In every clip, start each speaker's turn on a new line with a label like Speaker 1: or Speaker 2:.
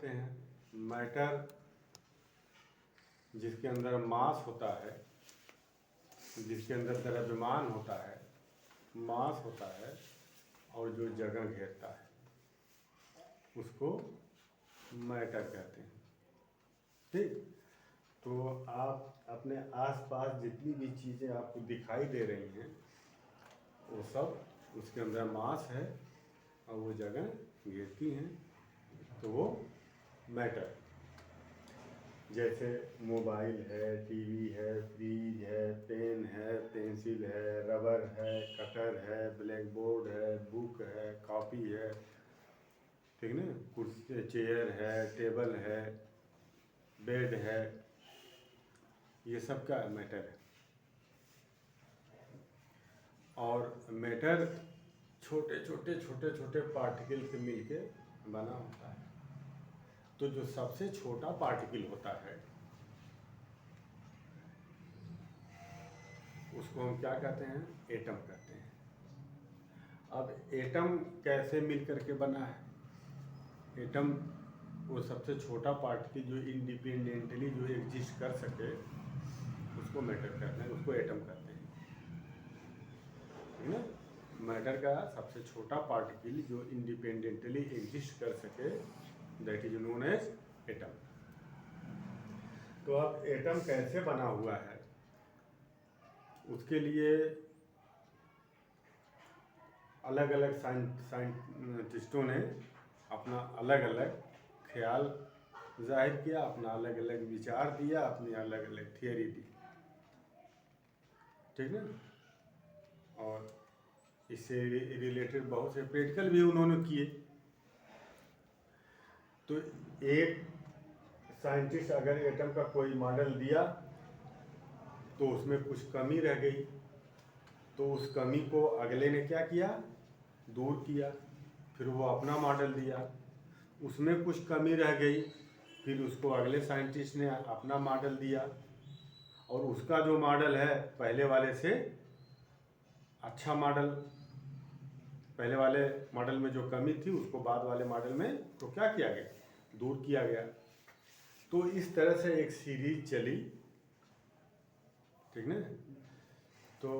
Speaker 1: कहते हैं। मैटर जिसके अंदर मास होता है, जिसके अंदर द्रव्यमान होता है, मास होता है और जो जगह घेरता है उसको मैटर कहते हैं। ठीक, तो आप अपने आसपास जितनी भी चीज़ें आपको दिखाई दे रही हैं वो सब उसके अंदर मास है और वो जगह घेरती हैं, तो वो मैटर। जैसे मोबाइल है, टीवी है, फ्रिज है, पेन है, पेंसिल है, रबर है, कटर है, ब्लैक बोर्ड है, बुक है, कॉपी है, ठीक ना, कुर्सी, चेयर है, टेबल है, बेड है, ये सब क्या मैटर है। और मैटर छोटे छोटे पार्टिकल से मिलके बना होता है। तो जो सबसे छोटा पार्टिकल होता है उसको हम क्या कहते हैं, एटम कहते हैं। अब एटम कैसे मिल करके बना है? एटम वो सबसे छोटा पार्टिकल जो इंडिपेंडेंटली जो एग्जिस्ट कर सके उसको मैटर कहते हैं, उसको एटम कहते हैं, ठीक ना। मैटर का सबसे छोटा पार्टिकल जो इंडिपेंडेंटली एग्जिस्ट कर सके that is known as atom. तो अब एटम कैसे बना हुआ है उसके लिए अलग अलग साइंटिस्टों ने अपना अलग अलग ख्याल जाहिर किया, अपना अलग अलग विचार दिया, अपनी अलग अलग थियरी दी, ठीक ना। और इससे रिलेटेड बहुत से प्रैक्टिकल भी उन्होंने किए। तो एक साइंटिस्ट अगर एटम का कोई मॉडल दिया तो उसमें कुछ कमी रह गई, तो उस कमी को अगले ने क्या किया, दूर किया। फिर वो अपना मॉडल दिया, उसमें कुछ कमी रह गई, फिर उसको अगले साइंटिस्ट ने अपना मॉडल दिया, और उसका जो मॉडल है पहले वाले से अच्छा मॉडल, पहले वाले मॉडल में जो कमी थी उसको बाद वाले मॉडल में तो क्या किया गया, दूर किया गया। तो इस तरह से एक सीरीज चली, ठीक ना। तो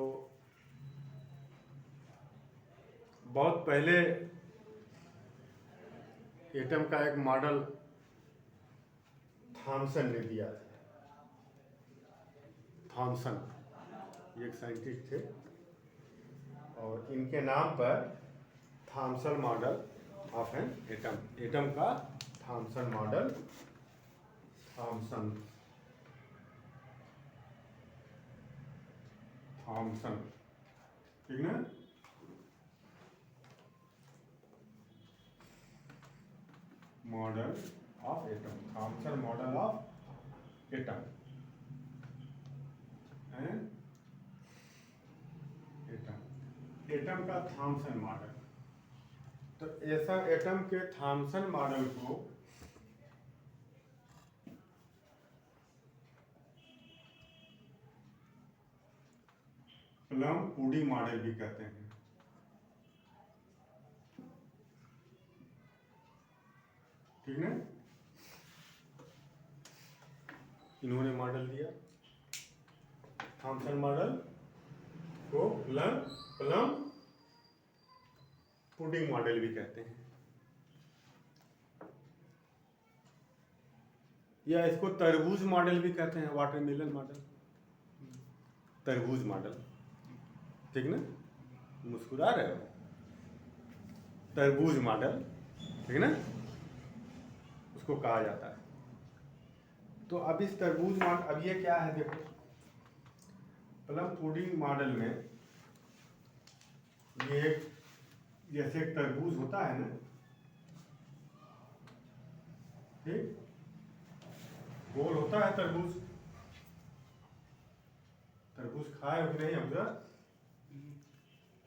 Speaker 1: बहुत पहले एटम का एक मॉडल थॉमसन ने दिया था। थॉमसन ये एक साइंटिस्ट थे और इनके नाम पर Thompson model of an atom, atom का थॉमसन मॉडल, थॉमसन ठीक ना। Model of atom, Thompson model of atom and atom का थॉमसन मॉडल। तो ऐसा एटम के थॉमसन मॉडल को प्लम पुडिंग मॉडल भी कहते हैं, ठीक ना। इन्होंने मॉडल दिया थॉमसन मॉडल को प्लम पुडिंग मॉडल भी कहते हैं, या इसको तरबूज मॉडल भी कहते हैं, वाटरमेलन मॉडल, तरबूज मॉडल, ठीक ना। मुस्कुरा रहे हो, तरबूज मॉडल, ठीक ना, उसको कहा जाता है। तो अब इस तरबूज मॉडल, अब ये क्या है देखो, प्लम पुडिंग मॉडल में ये जैसे एक तरबूज होता है ना, ठीक, गोल होता है तरबूज, तरबूज खाए हो कि नहीं अफजल,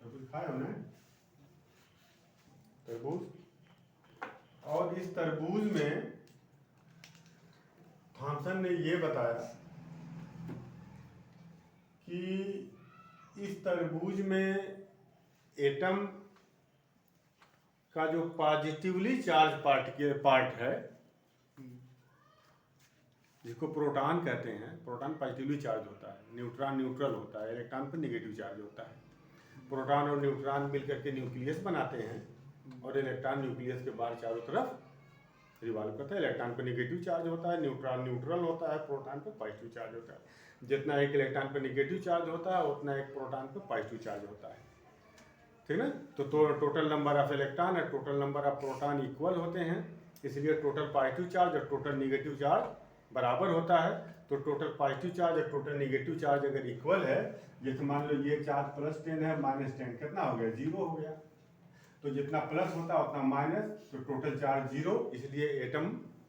Speaker 1: तरबूज खाए हो ना, तरबूज। और इस तरबूज में थॉमसन ने ये बताया कि इस तरबूज में एटम का जो पॉजिटिवली चार्ज पार्ट है जिसको प्रोटॉन कहते हैं। प्रोटॉन पॉजिटिवली चार्ज होता है, न्यूट्रॉन न्यूट्रल होता है, इलेक्ट्रॉन पर निगेटिव चार्ज होता है। प्रोटॉन और न्यूट्रॉन मिलकर के न्यूक्लियस बनाते हैं और इलेक्ट्रॉन न्यूक्लियस के बाहर चारों तरफ रिवॉल्व करता है। इलेक्ट्रॉन पर निगेटिव चार्ज होता है, न्यूट्रॉन न्यूट्रल होता है, प्रोटॉन पर पॉजिटिव चार्ज होता है। जितना एक इलेक्ट्रॉन पर निगेटिव चार्ज होता है उतना एक प्रोटॉन पर पॉजिटिव चार्ज होता है, ठीक ना। तो टोटल नंबर ऑफ इलेक्ट्रॉन और total number of proton equal होते हैं, इसलिए टोटल पॉजिटिव चार्ज और टोटल निगेटिव चार्ज बराबर होता है। तो टोटल पॉजिटिव चार्ज और टोटल निगेटिव चार्ज अगर इक्वल है, जैसे मान लो ये चार्ज +10 है, -10 कितना हो गया, 0 हो गया। तो जितना प्लस होता है उतना माइनस, तो टोटल चार्ज 0, इसलिए एटम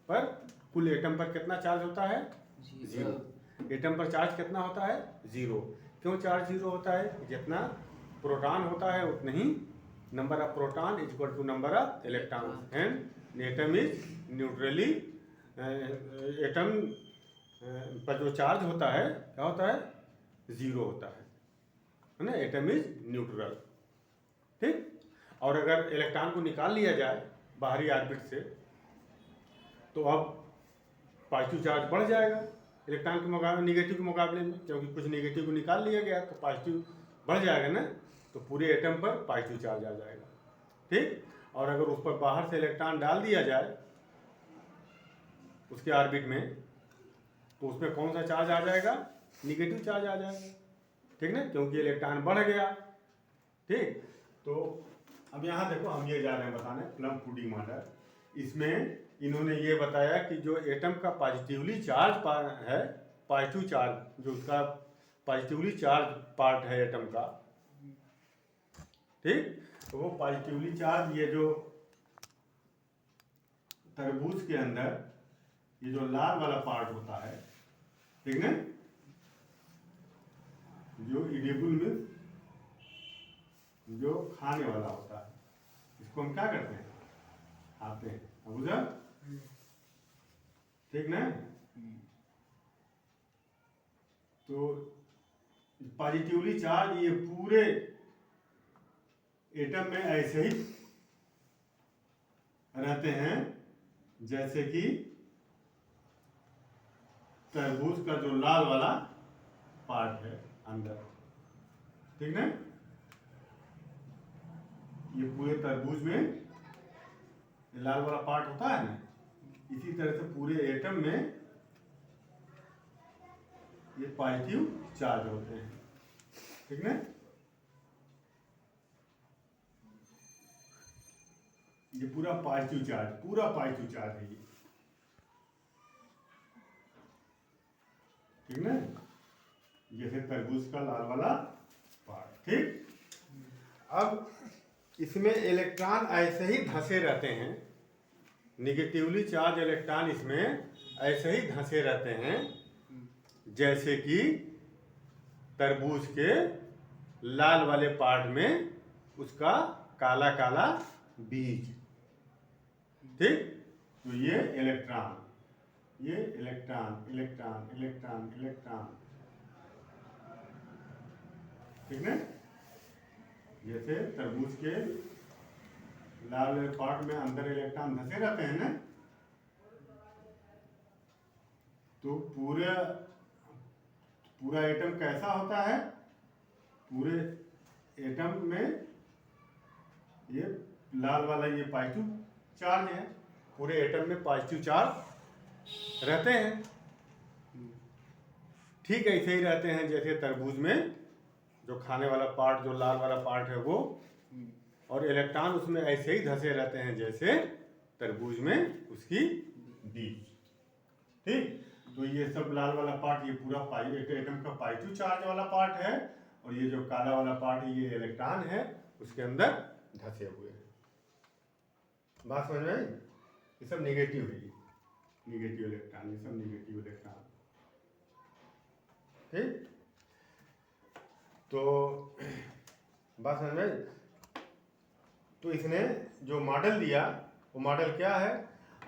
Speaker 1: पर, कुल एटम पर कितना चार्ज होता है, 0। एटम पर चार्ज कितना होता है, 0। क्यों चार्ज 0 होता है, जितना प्रोटॉन होता है उतना ही number of proton is equal to number of electron, and atom is neutrally, atom पर जो चार्ज होता है क्या होता है, 0 होता है ना। एटम इज न्यूट्रल, ठीक। और अगर इलेक्ट्रॉन को निकाल लिया जाए बाहरी ऑर्बिट से, तो अब पॉजिटिव चार्ज बढ़ जाएगा इलेक्ट्रॉन के मुकाबले, निगेटिव के मुकाबले में, क्योंकि कुछ निगेटिव को निकाल लिया गया तो पॉजिटिव बढ़ जाएगा ना। तो पूरे एटम पर पॉजिटिव चार्ज आ जाएगा, ठीक। और अगर उस पर बाहर से इलेक्ट्रॉन डाल दिया जाए उसके ऑर्बिट में, तो उसमें कौन सा चार्ज आ जाएगा, निगेटिव चार्ज आ जाएगा, ठीक ना, क्योंकि इलेक्ट्रॉन बढ़ गया, ठीक। तो अब यहाँ देखो हम ये जा रहे हैं बताने प्लम पुडिंग मॉडल। इसमें इन्होंने ये बताया कि जो एटम का पॉजिटिवली चार्ज है, पॉजिटिव चार्ज जो उसका पॉजिटिवली चार्ज पार्ट है एटम का, ठीक। तो वो पॉजिटिवली चार्ज, ये जो तरबूज के अंदर ये जो लाल वाला पार्ट होता है, ठीक ना, जो इडेबल में जो खाने वाला होता है, इसको हम क्या करते हैं, खाते हैं, समझा, ठीक ना। तो पॉजिटिवली चार्ज ये पूरे एटम में ऐसे ही रहते हैं जैसे कि तरबूज का जो लाल वाला पार्ट है अंदर, ठीक ना। ये पूरे तरबूज में लाल वाला पार्ट होता है ना, इसी तरह से पूरे एटम में ये पॉजिटिव चार्ज होते हैं, ठीक ना। ये पूरा पॉजिटिव चार्ज है ये, ठीक ना, जैसे तरबूज का लाल वाला पार्ट, ठीक। अब इसमें इलेक्ट्रॉन ऐसे ही धंसे रहते हैं, निगेटिवली चार्ज इलेक्ट्रॉन इसमें ऐसे ही धंसे रहते हैं जैसे कि तरबूज के लाल वाले पार्ट में उसका काला काला बीज, ठीक। तो ये इलेक्ट्रॉन, ये इलेक्ट्रॉन, इलेक्ट्रॉन, इलेक्ट्रॉन, इलेक्ट्रॉन, ठीक ना। जैसे तरबूज के लाल पार्ट में अंदर इलेक्ट्रॉन धंसे रहते हैं ना, तो पूरा एटम कैसा होता है, पूरे एटम में ये लाल वाला ये पॉजिटिव चार्ज है, पूरे एटम में पॉजिटिव चार्ज रहते हैं, ठीक ऐसे ही रहते हैं जैसे तरबूज में जो खाने वाला पार्ट, जो लाल वाला पार्ट है वो, और इलेक्ट्रॉन उसमें ऐसे ही धंसे रहते हैं जैसे तरबूज में उसकी बीज, ठीक। तो ये सब लाल वाला पार्ट, ये पूरा एटम का पॉजिटिव चार्ज वाला पार्ट है, और ये जो काला वाला पार्ट है ये इलेक्ट्रॉन है उसके अंदर धंसे हुए हैं। बात समझ में आई? ये सब निगेटिव है, ये निगेटिव इलेक्ट्रॉन, ये सब निगेटिव इलेक्ट्रॉन, ठीक। तो बात समझ में आई? तो इसने जो मॉडल दिया वो मॉडल क्या है,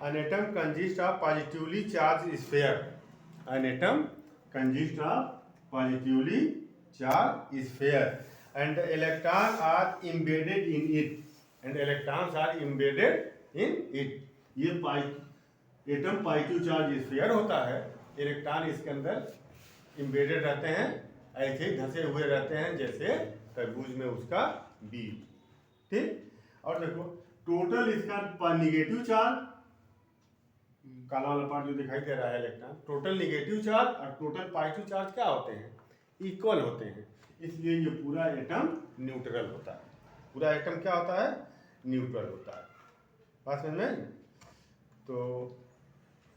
Speaker 1: an atom consist of positively charge sphere, an atom consist of positively charge sphere and electron are embedded in it, and electrons are embedded in it. ये एटम पॉजिटिव चार्ज स्फीयर होता है, electron इसके अंदर embedded रहते हैं, ऐसे ही धंसे हुए रहते हैं जैसे तरबूज में उसका बीज। ठीक, और देखो टोटल इसका निगेटिव चार्ज, काला वाला पार्ट जो दिखाई दे रहा है इलेक्ट्रॉन, टोटल निगेटिव चार्ज और टोटल पॉजिटिव चार्ज क्या होते हैं, इक्वल होते हैं, इसलिए ये पूरा एटम न्यूट्रल होता है। पूरा एटम क्या होता है, न्यूट्रल होता है। बात समझ में? तो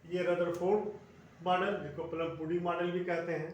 Speaker 1: ये रदरफोर्ड मॉडल, जिसको प्लम पुडिंग मॉडल भी कहते हैं,